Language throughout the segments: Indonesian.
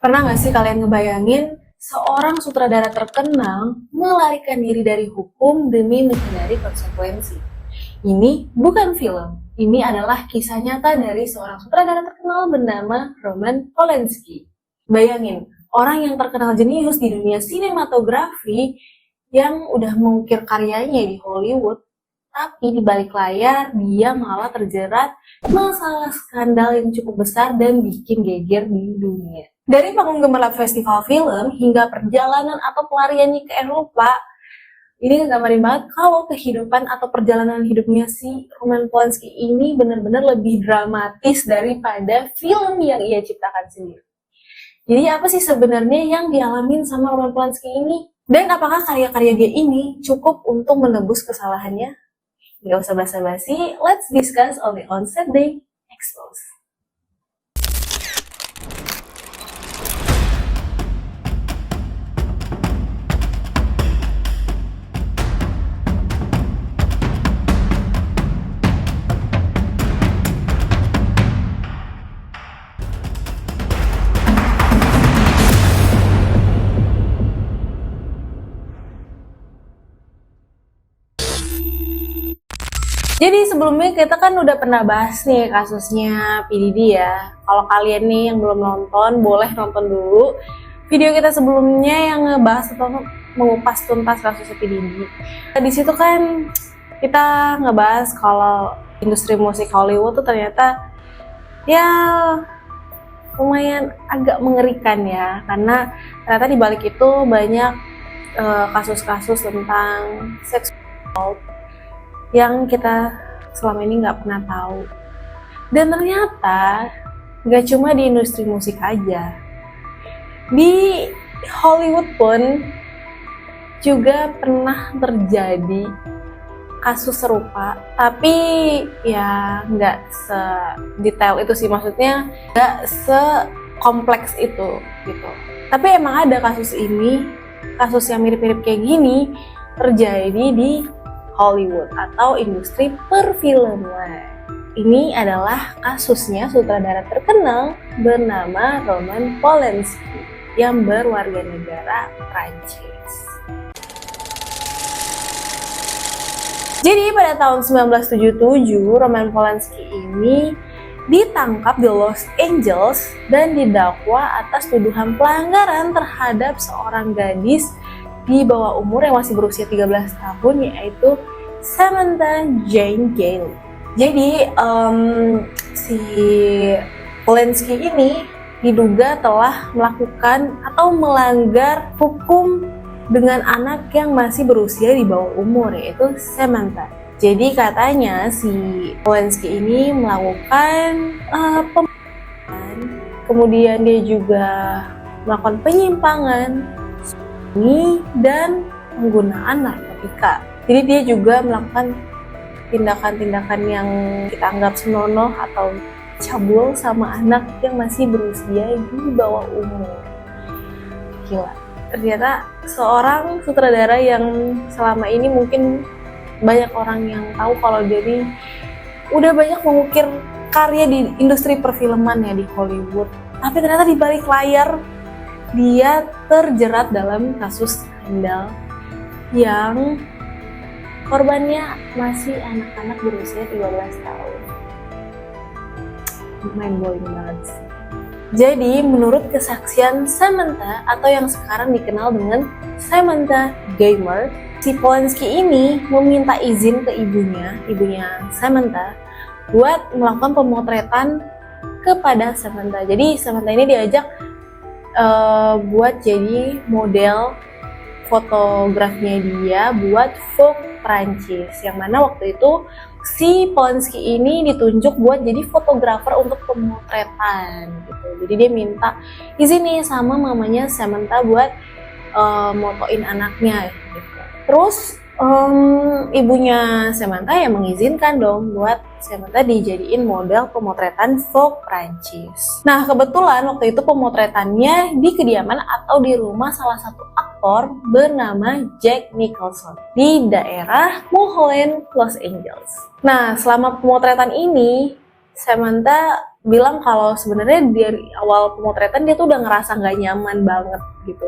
Pernah nggak sih kalian ngebayangin seorang sutradara terkenal melarikan diri dari hukum demi menghindari konsekuensi? Ini bukan film, ini adalah kisah nyata dari seorang sutradara terkenal bernama Roman Polanski. Bayangin, orang yang terkenal jenius di dunia sinematografi yang udah mengukir karyanya di Hollywood, tapi di balik layar dia malah terjerat masalah skandal yang cukup besar dan bikin geger di dunia. Dari panggung gemerlap festival film hingga perjalanan atau pelariannya ke Eropa, ini nggambarin banget kalau kehidupan atau perjalanan hidupnya si Roman Polanski ini benar-benar lebih dramatis daripada film yang ia ciptakan sendiri. Jadi apa sih sebenarnya yang dialamin sama Roman Polanski ini? Dan apakah karya-karya dia ini cukup untuk menebus kesalahannya? Gak usah basa-basi, let's discuss on the Onset Day Expose. Jadi sebelumnya kita kan udah pernah bahas nih kasusnya P. Diddy ya. Kalau kalian nih yang belum nonton, boleh nonton dulu video kita sebelumnya yang ngebahas atau mengupas tuntas kasusnya P. Diddy. Di situ kan kita ngebahas kalau industri musik Hollywood tuh ternyata ya lumayan agak mengerikan ya, karena ternyata di balik itu banyak kasus-kasus tentang seksual yang kita selama ini nggak pernah tahu. Dan ternyata nggak cuma di industri musik aja, di Hollywood pun juga pernah terjadi kasus serupa, tapi ya nggak sedetail itu sih, maksudnya nggak sekompleks itu gitu. Tapi emang ada kasus yang mirip-mirip kayak gini terjadi di Hollywood atau industri perfilman. Ini adalah kasusnya sutradara terkenal bernama Roman Polanski yang berwarga negara Prancis. Jadi pada tahun 1977, Roman Polanski ini ditangkap di Los Angeles dan didakwa atas tuduhan pelanggaran terhadap seorang gadis di bawah umur yang masih berusia 13 tahun, yaitu Samantha Jane Gailey. Jadi si Polanski ini diduga telah melakukan atau melanggar hukum dengan anak yang masih berusia di bawah umur, yaitu Samantha. Jadi katanya si Polanski ini melakukan pembunuhan, kemudian dia juga melakukan penyimpangan dan penggunaan narkotika. Jadi dia juga melakukan tindakan-tindakan yang kita anggap senonoh atau cabul sama anak yang masih berusia di bawah umur. Gila, ternyata seorang sutradara yang selama ini mungkin banyak orang yang tahu kalau dia udah banyak mengukir karya di industri perfilman ya di Hollywood, tapi ternyata di balik layar dia terjerat dalam kasus skandal yang korbannya masih anak-anak berusia 13 tahun. Mind blowing banget sih. Jadi menurut kesaksian Samantha atau yang sekarang dikenal dengan Samantha Gaymer, si Polanski ini meminta izin ke ibunya Samantha buat melakukan pemotretan kepada Samantha. Jadi Samantha ini diajak buat jadi model fotografinya dia buat Vogue Prancis, yang mana waktu itu si Polanski ini ditunjuk buat jadi fotografer untuk pemotretan gitu. Jadi dia minta izin nih sama mamanya Samantha buat motoin anaknya gitu. Terus ibunya Samantha ya mengizinkan dong buat Samantha dijadiin model pemotretan Vogue Prancis. Nah kebetulan waktu itu pemotretannya di kediaman atau di rumah salah satu aktor bernama Jack Nicholson di daerah Mulholland, Los Angeles. Nah selama pemotretan ini Samantha bilang kalau sebenarnya dari awal pemotretan dia tuh udah ngerasa nggak nyaman banget gitu.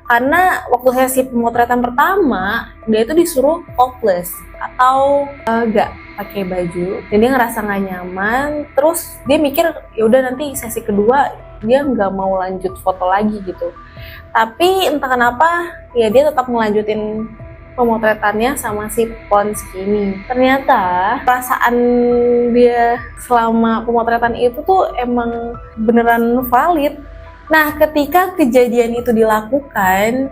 Karena waktu sesi pemotretan pertama dia itu disuruh topless atau nggak pakai baju, dan dia ngerasa nggak nyaman. Terus dia mikir ya udah nanti sesi kedua dia nggak mau lanjut foto lagi gitu. Tapi entah kenapa ya dia tetap melanjutin pemotretannya sama si Polanski ini. Ternyata perasaan dia selama pemotretan itu tuh emang beneran valid. Nah, ketika kejadian itu dilakukan,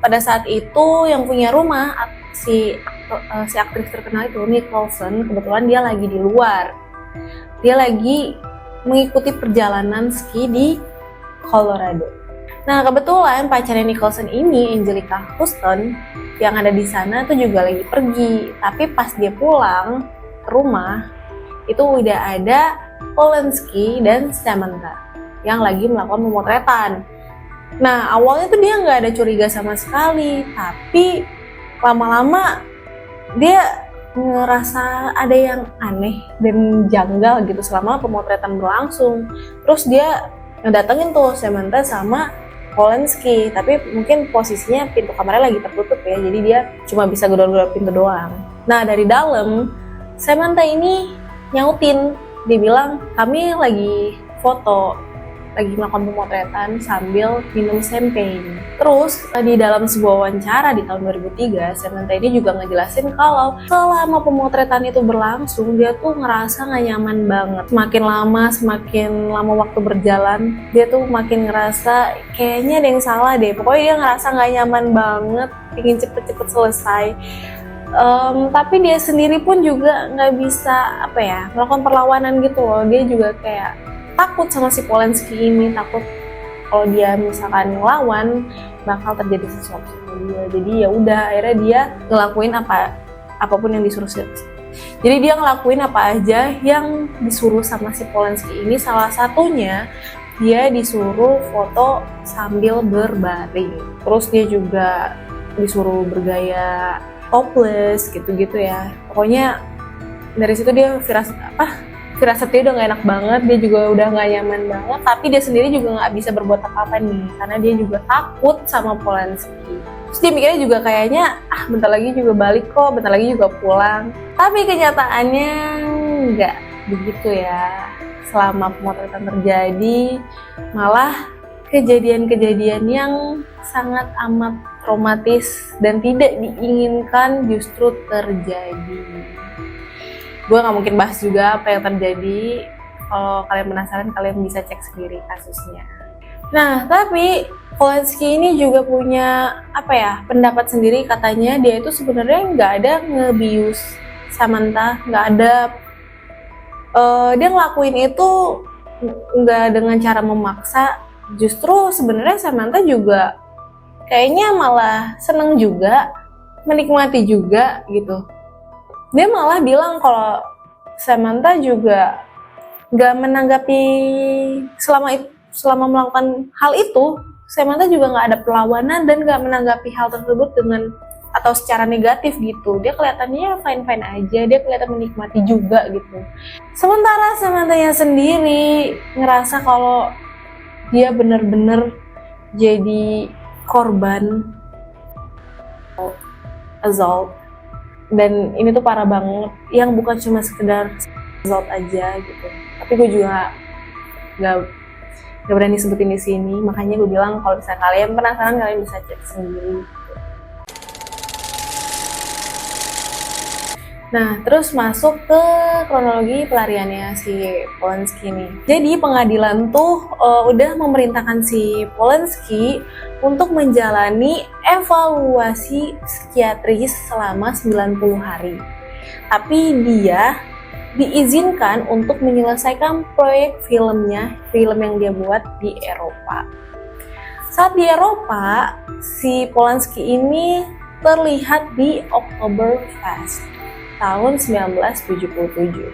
pada saat itu yang punya rumah si aktris terkenal itu, Nicholson, kebetulan dia lagi di luar. Dia lagi mengikuti perjalanan ski di Colorado. Nah, kebetulan pacarnya Nicholson ini, Anjelica Huston, yang ada di sana tuh juga lagi pergi. Tapi pas dia pulang ke rumah, itu udah ada Polanski dan Samantha yang lagi melakukan pemotretan. Nah, awalnya tuh dia nggak ada curiga sama sekali, tapi lama-lama dia ngerasa ada yang aneh dan janggal gitu selama pemotretan berlangsung. Terus dia ngedatengin tuh Samantha sama Polanski, tapi mungkin posisinya pintu kamarnya lagi tertutup ya, jadi dia cuma bisa gedor-gedor pintu doang. Nah, dari dalam Samantha ini nyautin, dia bilang kami lagi foto, lagi melakukan pemotretan sambil minum champagne. Terus di dalam sebuah wawancara di tahun 2003, Samantha ini juga ngejelasin kalau selama pemotretan itu berlangsung dia tuh ngerasa gak nyaman banget. Semakin lama waktu berjalan, dia tuh makin ngerasa kayaknya ada yang salah deh. Pokoknya dia ngerasa gak nyaman banget, ingin cepet-cepet selesai. Tapi dia sendiri pun juga nggak bisa melakukan perlawanan gitu loh. Dia juga kayak takut sama si Polanski ini, takut kalau dia misalkan ngelawan bakal terjadi sesuatu sama dia. Jadi ya udah, akhirnya dia ngelakuin apapun yang disuruh. Jadi dia ngelakuin apa aja yang disuruh sama si Polanski ini. Salah satunya dia disuruh foto sambil berbaring. Terus dia juga disuruh bergaya topless gitu-gitu ya. Pokoknya dari situ dia firasatnya udah gak enak banget, dia juga udah gak nyaman banget, tapi dia sendiri juga gak bisa berbuat apa-apa nih, karena dia juga takut sama Polanski. Terus dia mikirnya juga kayaknya, bentar lagi juga balik kok, bentar lagi juga pulang. Tapi kenyataannya gak begitu ya. Selama pemotretan terjadi, malah kejadian-kejadian yang sangat amat traumatis dan tidak diinginkan justru terjadi. Gue gak mungkin bahas juga apa yang terjadi. Kalau kalian penasaran, kalian bisa cek sendiri kasusnya. Nah, tapi Polanski ini juga punya pendapat sendiri. Katanya dia itu sebenarnya nggak ada ngebius Samantha, nggak ada. Dia ngelakuin itu nggak dengan cara memaksa. Justru sebenarnya Samantha juga kayaknya malah seneng juga, menikmati juga gitu. Dia malah bilang kalau Samantha juga gak menanggapi selama melakukan hal itu. Samantha juga gak ada perlawanan dan gak menanggapi hal tersebut dengan atau secara negatif gitu. Dia kelihatannya fine-fine aja, dia kelihatan menikmati juga gitu. Sementara Samantha-nya sendiri ngerasa kalau dia bener-bener jadi korban assault. Dan ini tuh parah banget, yang bukan cuma sekedar assault aja gitu. Tapi gue juga gak berani sebutin di sini, makanya gue bilang kalau misalnya kalian penasaran, kalian bisa cek sendiri. Nah, terus masuk ke kronologi pelariannya si Polanski nih. Jadi pengadilan tuh udah memerintahkan si Polanski untuk menjalani evaluasi psikiatris selama 90 hari. Tapi dia diizinkan untuk menyelesaikan proyek film yang dia buat di Eropa. Saat di Eropa, si Polanski ini terlihat di Oktoberfest tahun 1977.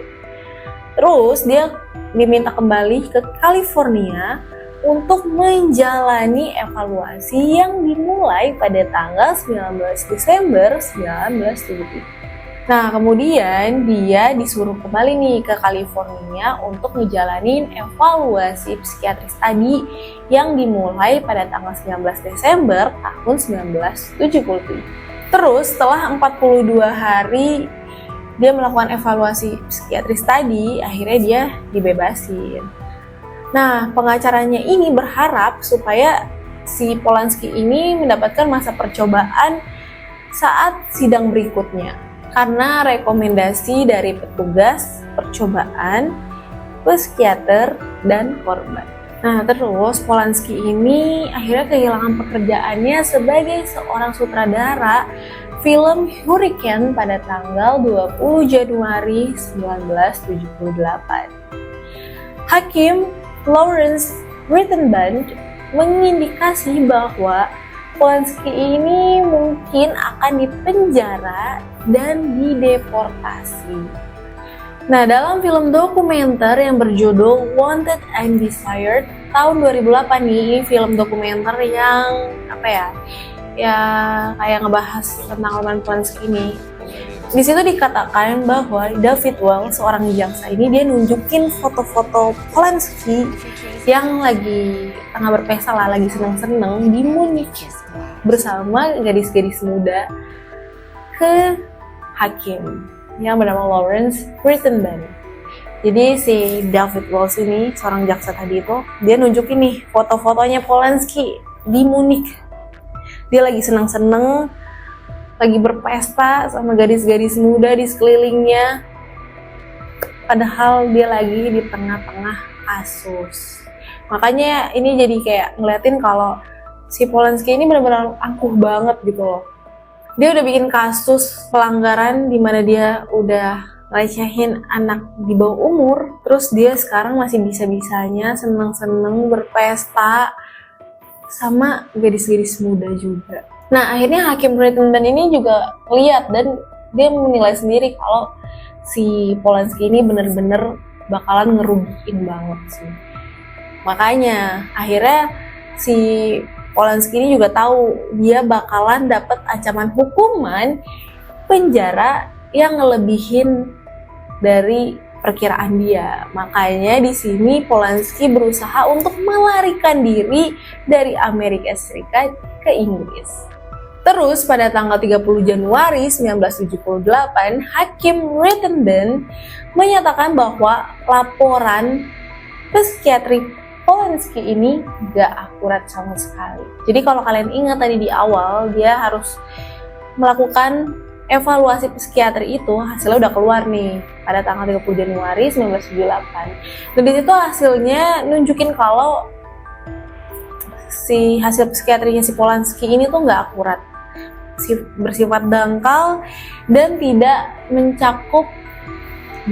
Terus dia diminta kembali ke California untuk menjalani evaluasi yang dimulai pada tanggal 19 Desember 1973. Nah, kemudian dia disuruh kembali nih ke California untuk ngejalanin evaluasi psikiatris tadi yang dimulai pada tanggal 19 Desember tahun 1977. Terus setelah 42 hari dia melakukan evaluasi psikiatris tadi, akhirnya dia dibebasin. Nah, pengacaranya ini berharap supaya si Polanski ini mendapatkan masa percobaan saat sidang berikutnya. Karena rekomendasi dari petugas percobaan, psikiater, dan korban. Nah, terus Polanski ini akhirnya kehilangan pekerjaannya sebagai seorang sutradara film Hurricane pada tanggal 20 Januari 1978. Hakim Lawrence Rittenband mengindikasi bahwa Polanski ini mungkin akan dipenjara dan dideportasi. Nah, dalam film dokumenter yang berjudul Wanted and Desired tahun 2008 nih, film dokumenter yang kayak ngebahas tentang Roman Polanski ini. Di situ dikatakan bahwa David Wells, seorang jaksa ini, dia nunjukin foto-foto Polanski yang lagi tengah berpesta lah, lagi seneng-seneng di Munich bersama gadis-gadis muda ke hakim yang bernama Lawrence Rittenband. Jadi si David Wells ini, seorang jaksa tadi itu, dia nunjukin nih foto-fotonya Polanski di Munich. Dia lagi seneng-seneng, lagi berpesta sama gadis-gadis muda di sekelilingnya, padahal dia lagi di tengah-tengah kasus. Makanya ini jadi kayak ngeliatin kalau si Polanski ini benar-benar angkuh banget gitu loh. Dia udah bikin kasus pelanggaran di mana dia udah ngelecehin anak di bawah umur, terus dia sekarang masih bisa-bisanya seneng-seneng berpesta sama gadis-gadis muda juga. Nah, akhirnya Hakim Rittenband ini juga lihat dan dia menilai sendiri kalau si Polanski ini bener-bener bakalan ngerugiin banget sih. Makanya akhirnya si Polanski ini juga tahu dia bakalan dapat ancaman hukuman penjara yang ngelebihin dari perkiraan dia. Makanya di sini Polanski berusaha untuk melarikan diri dari Amerika Serikat ke Inggris. Terus pada tanggal 30 Januari 1978, Hakim Rittenband menyatakan bahwa laporan psikiatri Polanski ini gak akurat sama sekali. Jadi kalau kalian ingat tadi di awal, dia harus melakukan evaluasi psikiatri itu, hasilnya udah keluar nih pada tanggal 30 Januari 1978. Dan di situ hasilnya nunjukin kalau si hasil psikiatrinya si Polanski ini tuh gak akurat, bersifat dangkal dan tidak mencakup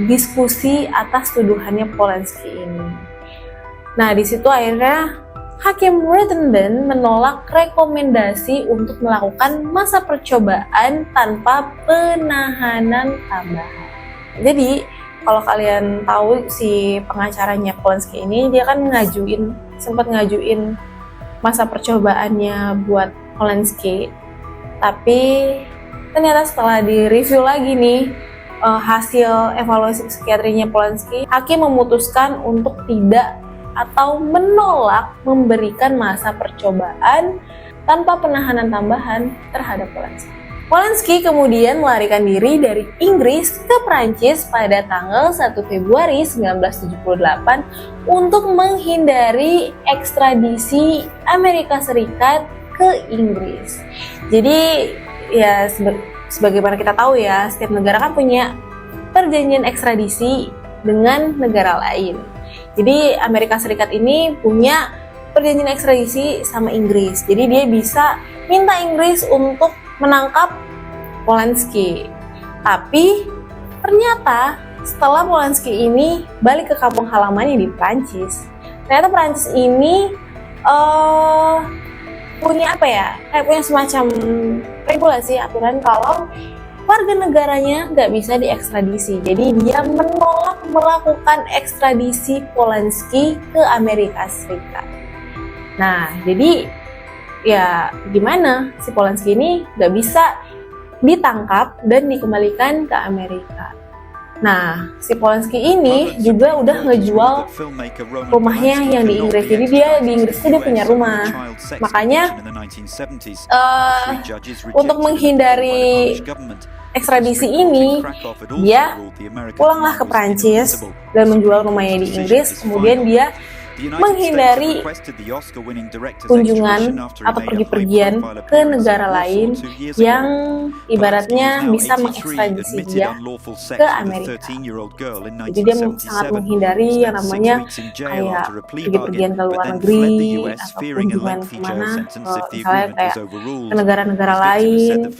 diskusi atas tuduhannya Polanski ini. Nah, di situ akhirnya Hakim Rittenband menolak rekomendasi untuk melakukan masa percobaan tanpa penahanan tambahan. Jadi, kalau kalian tahu si pengacaranya Polanski ini, dia kan sempat ngajuin masa percobaannya buat Polanski. Tapi ternyata setelah direview lagi nih hasil evaluasi psikiatrinya Polanski, hakim memutuskan untuk tidak atau menolak memberikan masa percobaan tanpa penahanan tambahan terhadap Polanski. Polanski kemudian melarikan diri dari Inggris ke Prancis pada tanggal 1 Februari 1978 untuk menghindari ekstradisi Amerika Serikat ke Inggris. Jadi ya sebagaimana kita tahu ya, setiap negara kan punya perjanjian ekstradisi dengan negara lain. Jadi Amerika Serikat ini punya perjanjian ekstradisi sama Inggris. Jadi dia bisa minta Inggris untuk menangkap Polanski. Tapi ternyata setelah Polanski ini balik ke kampung halamannya di Prancis, ternyata Prancis ini punya punya semacam regulasi aturan kalau warga negaranya nggak bisa diekstradisi. Jadi dia menolak melakukan ekstradisi Polanski ke Amerika Serikat. Nah, jadi ya gimana si Polanski ini nggak bisa ditangkap dan dikembalikan ke Amerika. Nah, si Polanski ini juga udah ngejual rumahnya yang di Inggris. Jadi dia di Inggris itu dia punya rumah. Makanya untuk menghindari ekstradisi ini, dia pulanglah ke Prancis dan menjual rumahnya di Inggris. Kemudian dia menghindari kunjungan atau pergi-pergian ke negara lain yang ibaratnya bisa mengekstradisi dia ke Amerika. Jadi dia sangat menghindari yang namanya kayak pergi-pergian ke luar negeri atau kunjungan kemana, misalnya kayak ke negara-negara lain.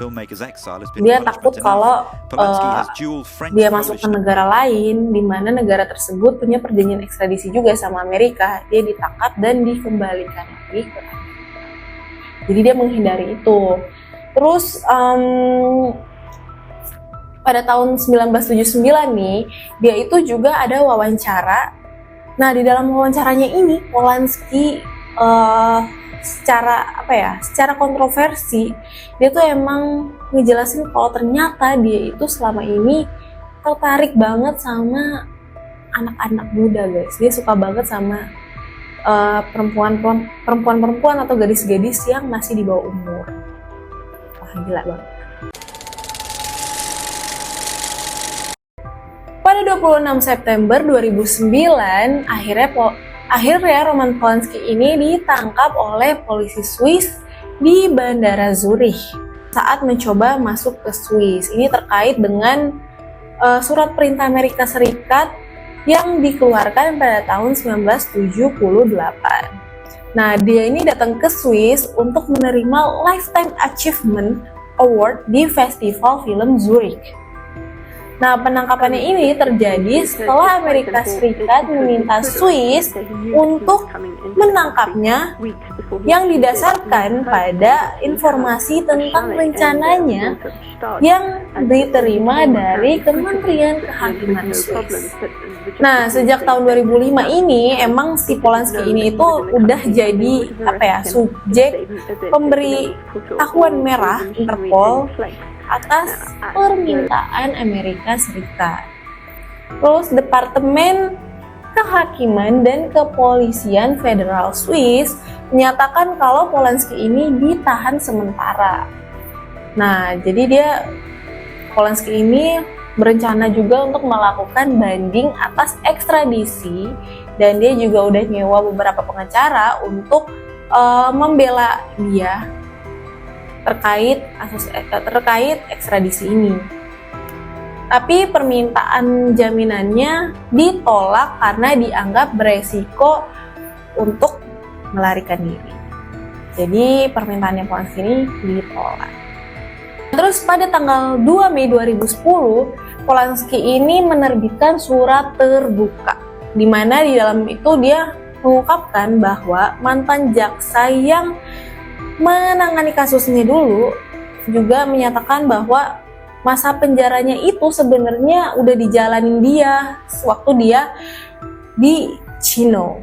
Dia takut kalau dia masuk ke negara lain di mana negara tersebut punya perjanjian ekstradisi juga sama Amerika, dia ditangkap dan dikembalikan lagi ke Amerika. Jadi dia menghindari itu. Terus pada tahun 1979 nih, dia itu juga ada wawancara. Nah, di dalam wawancaranya ini Polanski secara kontroversi, dia tuh emang ngejelasin kalau ternyata dia itu selama ini tertarik banget sama anak-anak muda, guys. Dia suka banget sama perempuan-perempuan atau gadis-gadis yang masih di bawah umur. Wah, gila banget. Pada 26 September 2009, akhirnya Roman Polanski ini ditangkap oleh polisi Swiss di Bandara Zurich saat mencoba masuk ke Swiss. Ini terkait dengan surat perintah Amerika Serikat yang dikeluarkan pada tahun 1978. Nah, dia ini datang ke Swiss untuk menerima Lifetime Achievement Award di Festival Film Zurich. Nah, penangkapannya ini terjadi setelah Amerika Serikat meminta Swiss untuk menangkapnya yang didasarkan pada informasi tentang rencananya yang diterima dari Kementerian Kehakiman Swiss. Nah, sejak tahun 2005 ini emang si Polanski ini itu udah jadi subjek pemberitahuan merah Interpol atas permintaan Amerika Serikat. Terus Departemen Kehakiman dan Kepolisian Federal Swiss menyatakan kalau Polanski ini ditahan sementara. Nah, jadi Polanski ini berencana juga untuk melakukan banding atas ekstradisi, dan dia juga udah nyewa beberapa pengacara untuk membela dia terkait ekstradisi ini. Tapi permintaan jaminannya ditolak karena dianggap beresiko untuk melarikan diri. Jadi permintaannya Polanski ini ditolak. Terus pada tanggal 2 Mei 2010, Polanski ini menerbitkan surat terbuka, di mana di dalam itu dia mengungkapkan bahwa mantan jaksa yang menangani kasusnya dulu juga menyatakan bahwa masa penjaranya itu sebenarnya udah dijalanin dia waktu dia di Cino.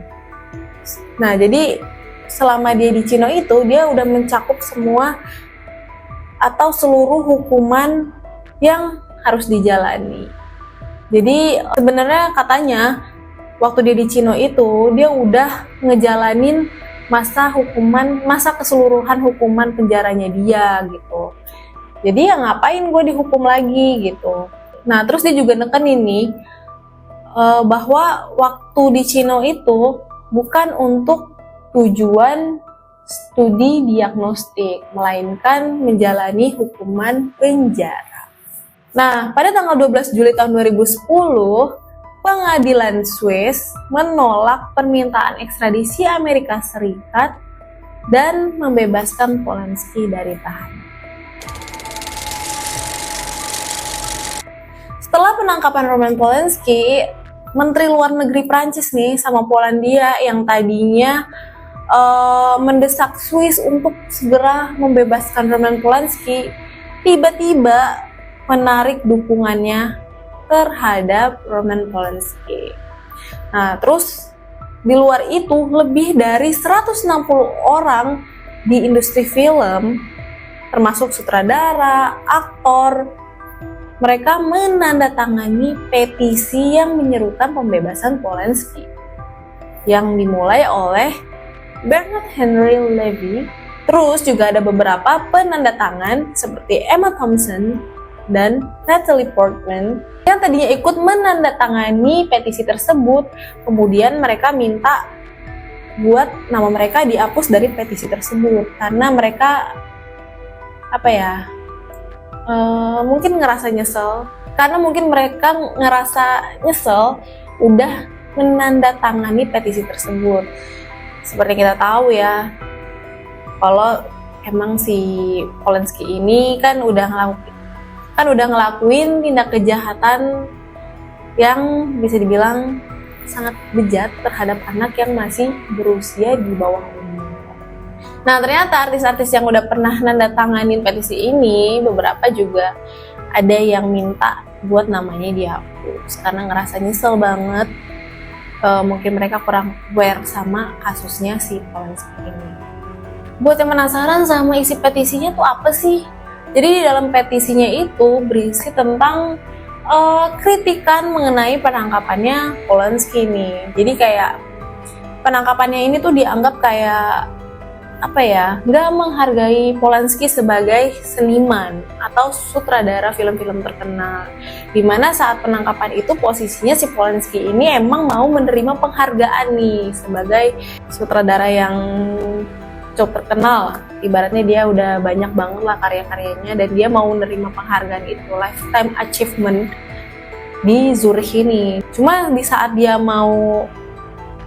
Nah, jadi selama dia di Cino itu dia udah mencakup semua atau seluruh hukuman yang harus dijalani. Jadi sebenarnya katanya waktu dia di Cino itu dia udah ngejalanin masa keseluruhan hukuman penjaranya dia gitu. Jadi ya ngapain gue dihukum lagi gitu. Nah, terus dia juga nekenin nih bahwa waktu di Cino itu bukan untuk tujuan studi diagnostik, melainkan menjalani hukuman penjara. Nah, pada tanggal 12 Juli tahun 2010, pengadilan Swiss menolak permintaan ekstradisi Amerika Serikat dan membebaskan Polanski dari tahanan. Setelah penangkapan Roman Polanski, Menteri Luar Negeri Prancis nih sama Polandia yang tadinya mendesak Swiss untuk segera membebaskan Roman Polanski, tiba-tiba menarik dukungannya terhadap Roman Polanski. Nah, terus di luar itu lebih dari 160 orang di industri film termasuk sutradara, aktor. Mereka menandatangani petisi yang menyerukan pembebasan Polanski yang dimulai oleh Bernard Henry Levy. Terus juga ada beberapa penandatangan seperti Emma Thompson dan Natalie Portman yang tadinya ikut menandatangani petisi tersebut. Kemudian mereka minta buat nama mereka dihapus dari petisi tersebut karena mereka mungkin ngerasa nyesel, karena mungkin mereka ngerasa nyesel udah menandatangani petisi tersebut. Seperti kita tahu ya, kalau emang si Polanski ini kan udah ngelakuin tindak kejahatan yang bisa dibilang sangat bejat terhadap anak yang masih berusia di bawah umur. Nah, ternyata artis-artis yang udah pernah nandatanganin petisi ini, beberapa juga ada yang minta buat namanya dihapus karena ngerasa nyesel banget. Mungkin mereka kurang aware sama kasusnya si Polanski ini. Buat yang penasaran sama isi petisinya tuh apa sih? Jadi di dalam petisinya itu berisi tentang kritikan mengenai penangkapannya Polanski nih. Jadi kayak penangkapannya ini tuh dianggap kayak nggak menghargai Polanski sebagai seniman atau sutradara film-film terkenal. Dimana saat penangkapan itu posisinya si Polanski ini emang mau menerima penghargaan nih sebagai sutradara yang cukup terkenal. Ibaratnya dia udah banyak banget lah karya-karyanya dan dia mau menerima penghargaan itu, Lifetime Achievement di Zurich ini. Cuma di saat dia mau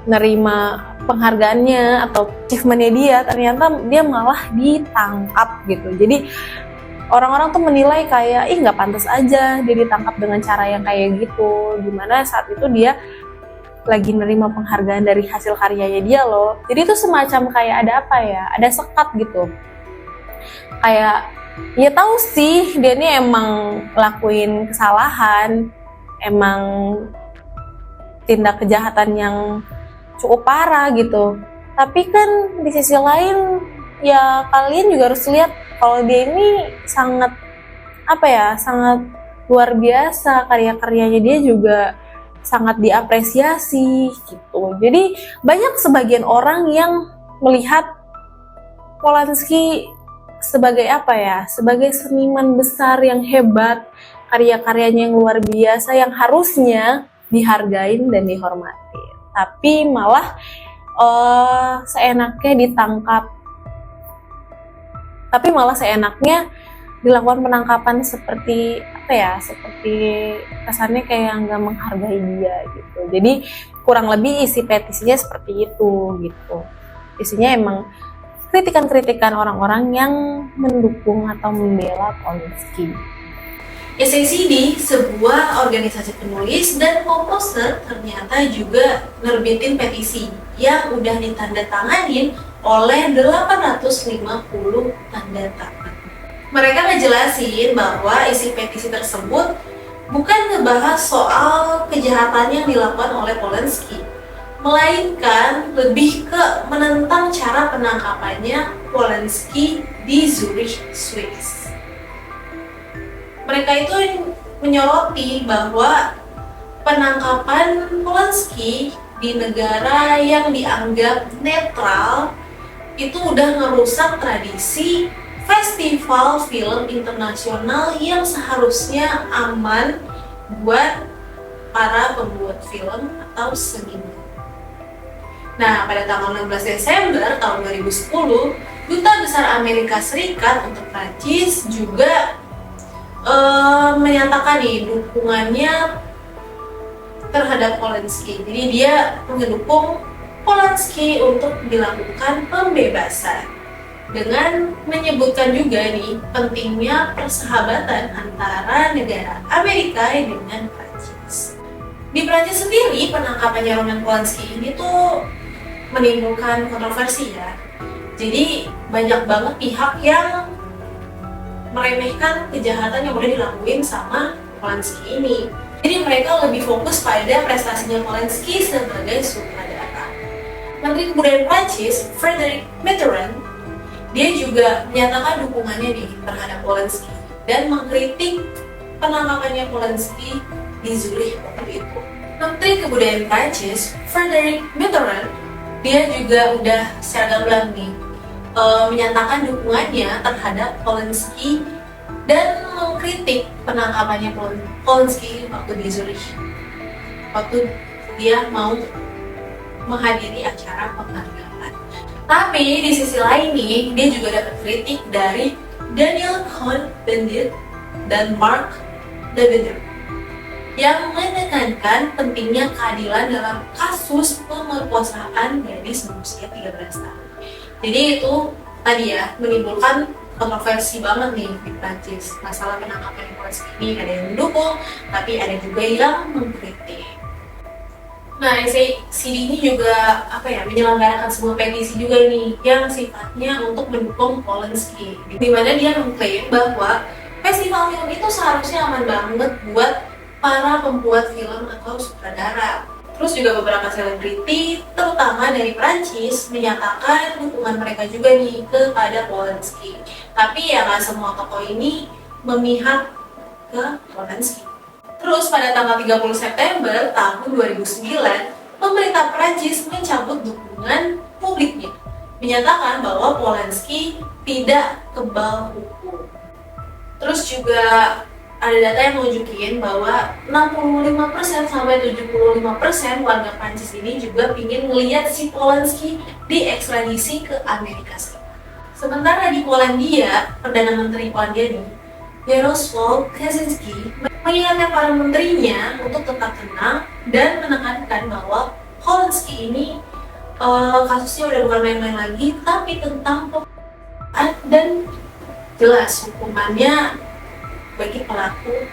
nerima penghargaannya atau achievementnya dia, ternyata dia malah ditangkap gitu. Jadi orang-orang tuh menilai kayak nggak pantas aja dia ditangkap dengan cara yang kayak gitu, dimana saat itu dia lagi nerima penghargaan dari hasil karyanya dia loh. Jadi itu semacam kayak ada sekat gitu, kayak ya tahu sih dia ini emang lakuin kesalahan, emang tindak kejahatan yang cukup parah gitu. Tapi kan di sisi lain ya kalian juga harus lihat kalau dia ini sangat sangat luar biasa, karya-karyanya dia juga sangat diapresiasi gitu. Jadi banyak sebagian orang yang melihat Polanski sebagai sebagai seniman besar yang hebat, karya-karyanya yang luar biasa yang harusnya dihargain dan dihormati. Tapi malah seenaknya ditangkap. Tapi malah seenaknya dilakukan penangkapan seperti seperti kesannya kayak nggak menghargai dia gitu. Jadi kurang lebih isi petisinya seperti itu gitu. Isinya emang kritikan-kritikan orang-orang yang mendukung atau membela Polanski. SACD, sebuah organisasi penulis dan komposer, ternyata juga nerbitin petisi yang udah ditandatanganin oleh 850 tanda tangan. Mereka ngejelasin bahwa isi petisi tersebut bukan ngebahas soal kejahatan yang dilakukan oleh Polanski, melainkan lebih ke menentang cara penangkapannya Polanski di Zurich, Swiss. Mereka itu menyoroti bahwa penangkapan Polanski di negara yang dianggap netral itu udah ngerusak tradisi festival film internasional yang seharusnya aman buat para pembuat film atau seniman. Nah, pada tanggal 16 Desember tahun 2010, Duta Besar Amerika Serikat untuk Prancis juga menyatakan dukungannya terhadap Polanski. Jadi dia mendukung Polanski untuk dilakukan pembebasan dengan menyebutkan juga pentingnya persahabatan antara negara Amerika dengan Prancis. Di Prancis sendiri, penangkapannya Roman Polanski ini tuh menimbulkan kontroversi ya. Jadi banyak banget pihak yang meremehkan kejahatan yang udah dilakuin sama Polanski ini. Jadi mereka lebih fokus pada prestasinya Polanski sebagai sutradara. Menteri Kebudayaan Prancis, Frédéric Mitterrand, Dia juga menyatakan dukungannya terhadap Polanski dan mengkritik penangkapannya Polanski di Zurich waktu itu. Menteri Kebudayaan Prancis, Frédéric Mitterrand, dia juga udah secara gamblang nih menyatakan dukungannya terhadap Polanski dan mengkritik penangkapannya Polanski waktu di Zurich, waktu dia mau menghadiri acara penghargaan. Tapi di sisi lain nih, dia juga dapat kritik dari Daniel Cohn-Bendit dan Mark Leventhal yang menekankan pentingnya keadilan dalam kasus pemerkosaan gadis berusia 13 tahun. Jadi itu tadi ya, menimbulkan kontroversi banget nih di Prancis. Masalah penangkapan Polanski ini ada yang mendukung, tapi ada juga yang mengkritik. Nah, CD ini juga menyelenggarakan sebuah petisi juga nih yang sifatnya untuk mendukung Polanski, di mana dia mengklaim bahwa festival film itu seharusnya aman banget buat para pembuat film atau sutradara. Terus juga beberapa selebriti, terutama dari Prancis, menyatakan dukungan mereka juga nih kepada Polanski. Tapi ya nggak semua tokoh ini memihak ke Polanski. Terus pada tanggal 30 September tahun 2009, pemerintah Prancis mencabut dukungan publiknya, menyatakan bahwa Polanski tidak kebal hukum. Terus juga ada data yang menunjukkan bahwa 65% sampai 75% warga Prancis ini juga ingin melihat si Polanski diekstradisi ke Amerika Serikat. Sementara di Polandia, Perdana Menteri Polandia nih, Jarosław Kaczyński mengingatkan para menterinya untuk tetap tenang dan menekankan bahwa Polanski ini kasusnya udah bukan main-main lagi, tapi tentang pembunuhan dan jelas hukumannya bagi pelaku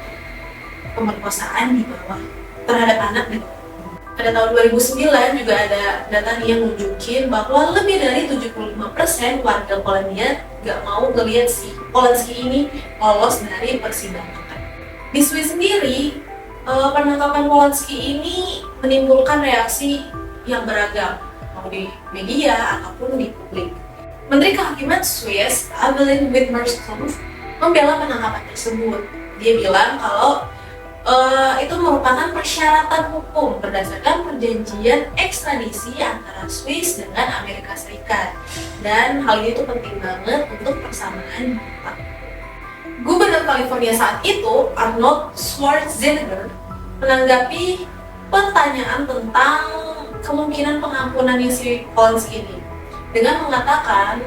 pemerkosaan di bawah terhadap anak di bawah. Pada tahun 2009 juga ada data yang menunjukkan bahwa lebih dari 75% warga Polandia gak mau ngelihat si Polanski ini lolos dari persidangan. Di Swiss sendiri, penangkapan Polanski ini menimbulkan reaksi yang beragam, mau di media ataupun di publik. Menteri Kehakiman Swiss, Evelyn Wittmer-Stumpf, membela penangkapan tersebut. Dia bilang kalau itu merupakan persyaratan hukum berdasarkan perjanjian ekstradisi antara Swiss dengan Amerika Serikat, dan hal ini tuh penting banget untuk persamaan hak. Gubernur California saat itu, Arnold Schwarzenegger, menanggapi pertanyaan tentang kemungkinan pengampunan si Polanski ini dengan mengatakan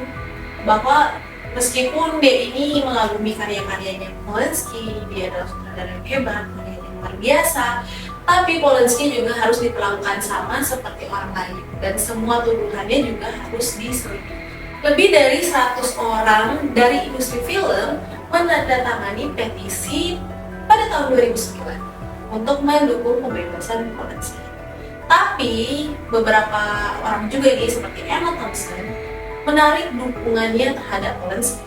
bahwa meskipun dia ini mengagumi karya-karyanya Polanski, dia adalah sutradara yang hebat, karyanya luar biasa, tapi Polanski juga harus diperlakukan sama seperti orang lain dan semua tuduhannya juga harus diselidiki. Lebih dari 100 orang dari industri film menandatangani petisi pada tahun 2009 untuk mendukung pembebasan Polanski. Tapi beberapa orang juga nih seperti Emma Thompson menarik dukungannya terhadap Polanski.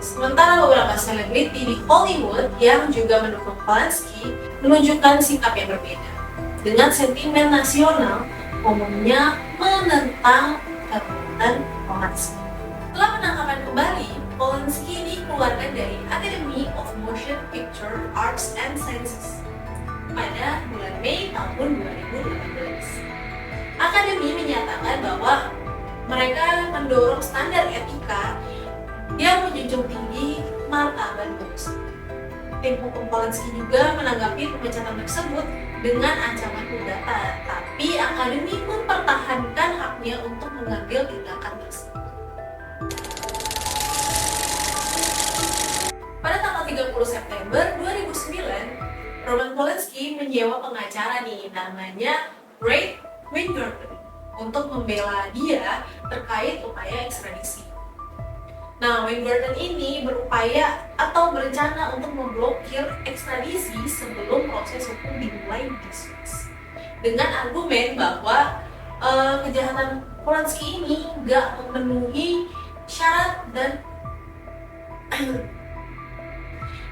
Sementara beberapa selebriti di Hollywood yang juga mendukung Polanski menunjukkan sikap yang berbeda. Dengan sentimen nasional, umumnya menentang perbuatan Polanski. Setelah penangkapan kembali, Polanski dikeluarkan dari Academy of Motion Picture Arts and Sciences pada bulan Mei tahun 2018. Akademi menyatakan bahwa mereka mendorong standar etika yang menjunjung tinggi martabat bangsa. Tim hukum Polanski juga menanggapi pemecatan tersebut dengan ancaman perdata, tapi Akademi mempertahankan haknya untuk mengambil tindakan tersebut. Pada tanggal 30 September 2009, Roman Polanski menyewa pengacara nih namanya Ray Weingarten untuk membela dia terkait upaya ekstradisi. Nah, Weingarten ini berupaya atau berencana untuk memblokir ekstradisi sebelum proses hukum dimulai di Swiss, dengan argumen bahwa kejahatan Polanski ini nggak memenuhi syarat dan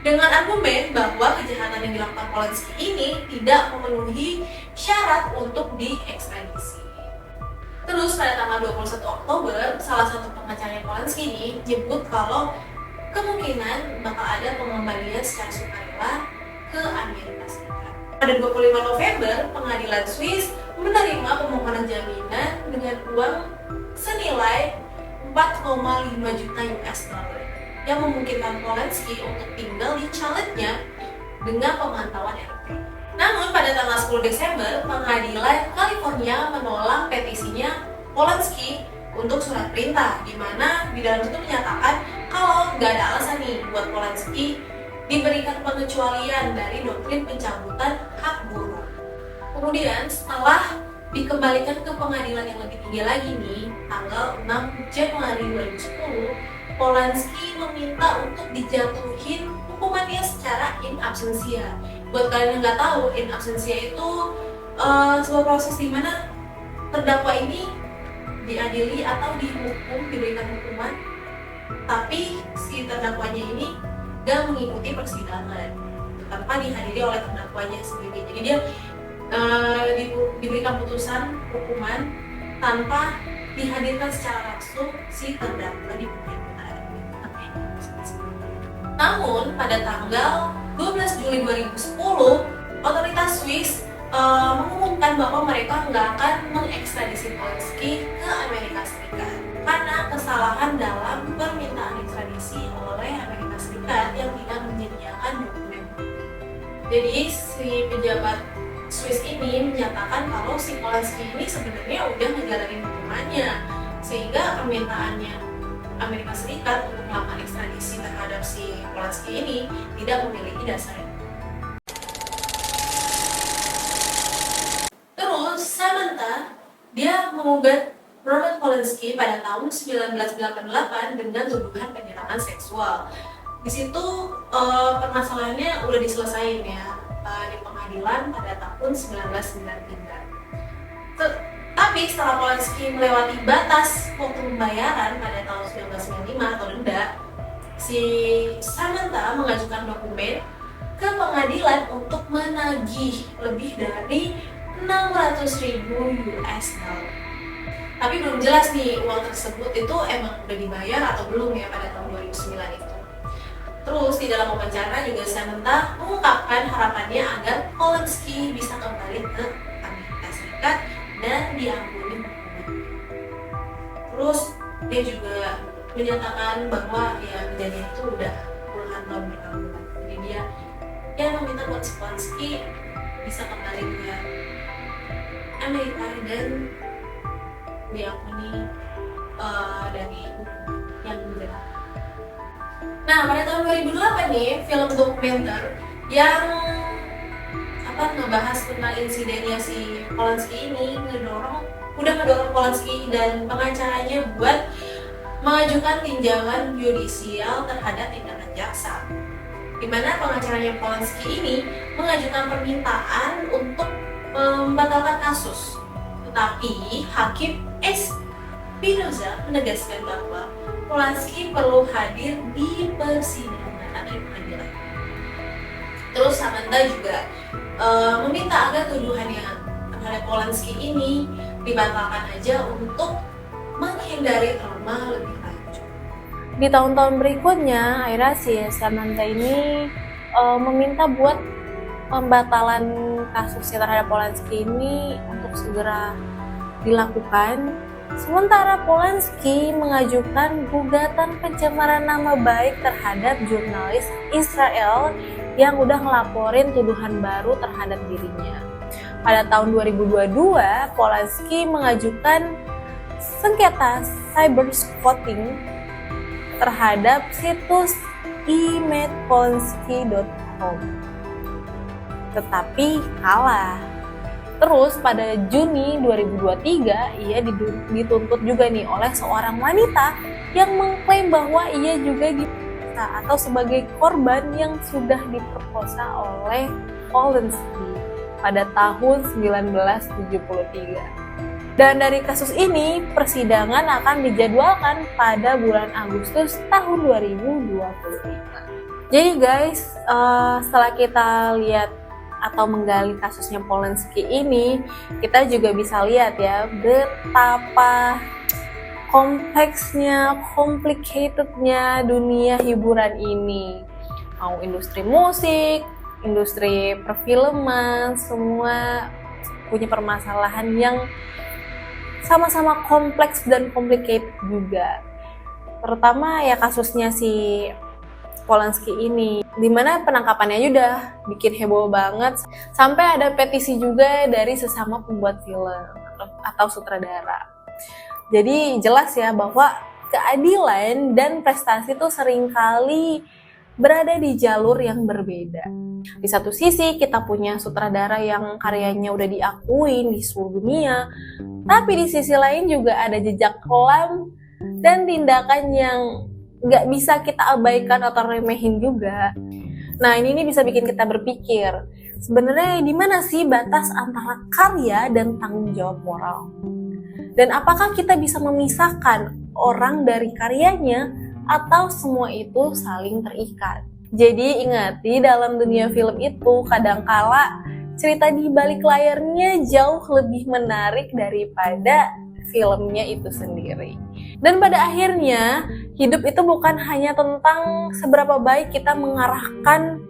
dengan argumen bahwa kejahatan yang dilakukan Polanski ini tidak memenuhi syarat untuk diekstradisi. Terus pada tanggal 21 Oktober, salah satu pengacaranya Polanski Polanski ini nyebut kalau kemungkinan bakal ada pengembalian secara sukarela ke Amerika Serikat. Pada 25 November, pengadilan Swiss menerima permohonan jaminan dengan uang senilai 4,5 juta US dollar yang memungkinkan Polanski untuk tinggal di chaletnya dengan pemantauan elektronik. Namun pada tanggal 10 Desember, pengadilan California menolak petisinya Polanski untuk surat perintah, di mana di dalam itu menyatakan kalau nggak ada alasan nih buat Polanski diberikan pengecualian dari doktrin pencabutan hak buruh. Kemudian setelah dikembalikan ke pengadilan yang lebih tinggi lagi nih, tanggal 6 Januari 2010, Polanski meminta untuk dijatuhin hukumannya secara in absentia. Buat kalian yang nggak tahu, in absentia itu sebuah proses di mana terdakwa ini diadili atau dihukum, diberikan hukuman, tapi si terdakwanya ini gak mengikuti persidangan tanpa dihadiri oleh terdakwanya sendiri. Jadi dia diberikan putusan hukuman tanpa dihadirkan secara langsung si terdakwa di persidangan. Namun pada tanggal 12 Juli 2010, otoritas Swiss mengumumkan bahwa mereka nggak akan mengekstradisi Polanski ke Amerika Serikat karena kesalahan dalam permintaan ekstradisi oleh Amerika Serikat yang tidak menyediakan dokumen. Jadi si pejabat Swiss ini menyatakan kalau si Polanski ini sebenarnya udah ngejalanin hukumannya, sehingga permintaannya Amerika Serikat untuk melakukan ekstradisi terhadap si Polanski ini tidak memiliki dasar. Terus Samantha dia mengugat Roman Polanski pada tahun 1988 dengan tuduhan penyerangan seksual. Di situ permasalahannya udah diselesain ya di pengadilan pada tahun 1993. Tapi setelah Polanski melewati batas waktu pembayaran pada tahun 1995 atau denda, si Samantha mengajukan dokumen ke pengadilan untuk menagih lebih dari 600.000 US dollar. Tapi belum jelas nih uang tersebut itu emang udah dibayar atau belum ya pada tahun 2009 itu. Terus di dalam wawancara juga Samantha mengungkapkan harapannya agar Polanski bisa kembali ke Amerika Serikat dan diampuni hukuman. Terus dia juga menyatakan bahwa ya kejadian itu udah puluhan tahun berlalu. Jadi dia meminta buat Polanski bisa kembali ke Amerika dan diampuni dari hukuman yang berat. Nah, pada tahun 2008 nih, film dokumenter yang ngebahas tentang insidennya si Polanski ini udah ngedorong Polanski dan pengacaranya buat mengajukan tinjauan yudisial terhadap tindakan jaksa. Di mana pengacaranya Polanski ini mengajukan permintaan untuk membatalkan kasus. Tetapi Hakim Espinoza menegaskan bahwa Polanski perlu hadir di persidangan atau di pengadilan. Terus Samantha juga meminta agar tuduhannya terhadap Polanski ini dibatalkan aja untuk menghindari trauma lebih lanjut. Di tahun-tahun berikutnya, akhirnya si Samantha ini meminta buat pembatalan kasusnya terhadap Polanski ini untuk segera dilakukan. Sementara Polanski mengajukan gugatan pencemaran nama baik terhadap jurnalis Israel yang udah ngelaporin tuduhan baru terhadap dirinya. Pada tahun 2022, Polanski mengajukan sengketa cybersquatting terhadap situs imetpolanski.com, tetapi kalah. Terus pada Juni 2023 ia dituntut juga nih oleh seorang wanita yang mengklaim bahwa ia juga diperkosa atau sebagai korban yang sudah diperkosa oleh Polanski pada tahun 1973. Dan dari kasus ini persidangan akan dijadwalkan pada bulan Agustus tahun 2025. Jadi guys, setelah kita lihat atau menggali kasusnya Polanski ini, kita juga bisa lihat ya betapa kompleksnya, complicatednya dunia hiburan ini. Mau industri musik, industri perfilman, semua punya permasalahan yang sama-sama kompleks dan complicated juga. Terutama ya kasusnya si Polanski ini, dimana penangkapannya aja udah bikin heboh banget, sampai ada petisi juga dari sesama pembuat film atau sutradara. Jadi jelas ya bahwa keadilan dan prestasi itu seringkali berada di jalur yang berbeda. Di satu sisi kita punya sutradara yang karyanya udah diakuin di seluruh dunia, tapi di sisi lain juga ada jejak kelam dan tindakan yang nggak bisa kita abaikan atau remehin juga. Nah ini bisa bikin kita berpikir, sebenarnya di mana sih batas antara karya dan tanggung jawab moral? Dan apakah kita bisa memisahkan orang dari karyanya atau semua itu saling terikat? Jadi ingat, di dalam dunia film itu kadangkala cerita di balik layarnya jauh lebih menarik daripada filmnya itu sendiri. Dan pada akhirnya, hidup itu bukan hanya tentang seberapa baik kita mengarahkan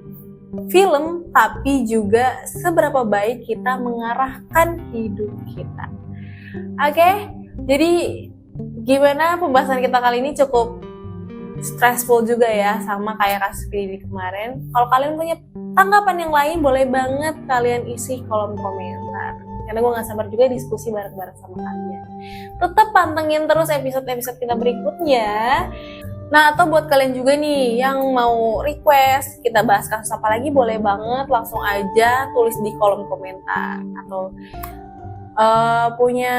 film, tapi juga seberapa baik kita mengarahkan hidup kita. Oke, jadi gimana pembahasan kita kali ini? Cukup stressful juga ya, sama kayak kasus Fidi kemarin. Kalau kalian punya tanggapan yang lain, boleh banget kalian isi kolom komentar. Karena gue gak sabar juga diskusi bareng-bareng sama kalian. Tetap pantengin terus episode-episode kita berikutnya. Nah, atau buat kalian juga nih yang mau request kita bahas kasus apa lagi, boleh banget langsung aja tulis di kolom komentar. Atau punya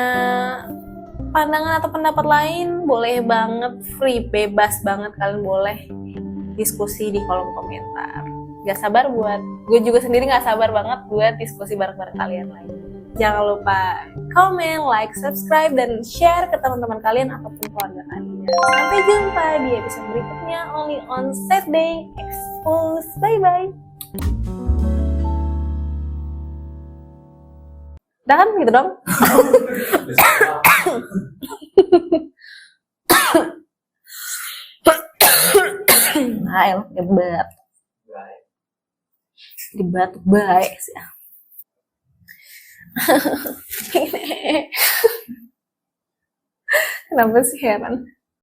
pandangan atau pendapat lain, boleh banget, free, bebas banget, kalian boleh diskusi di kolom komentar. Gak sabar gue juga sendiri gak sabar banget buat diskusi bareng-bareng kalian lagi. Jangan lupa komen, like, subscribe, dan share ke teman-teman kalian ataupun keluarga kalian. Sampai jumpa di episode berikutnya, only on Saturday Expose. Bye-bye. Udah kan gitu dong? Nah, ngebat. Dibatuk baik sih. Kenapa sih heran?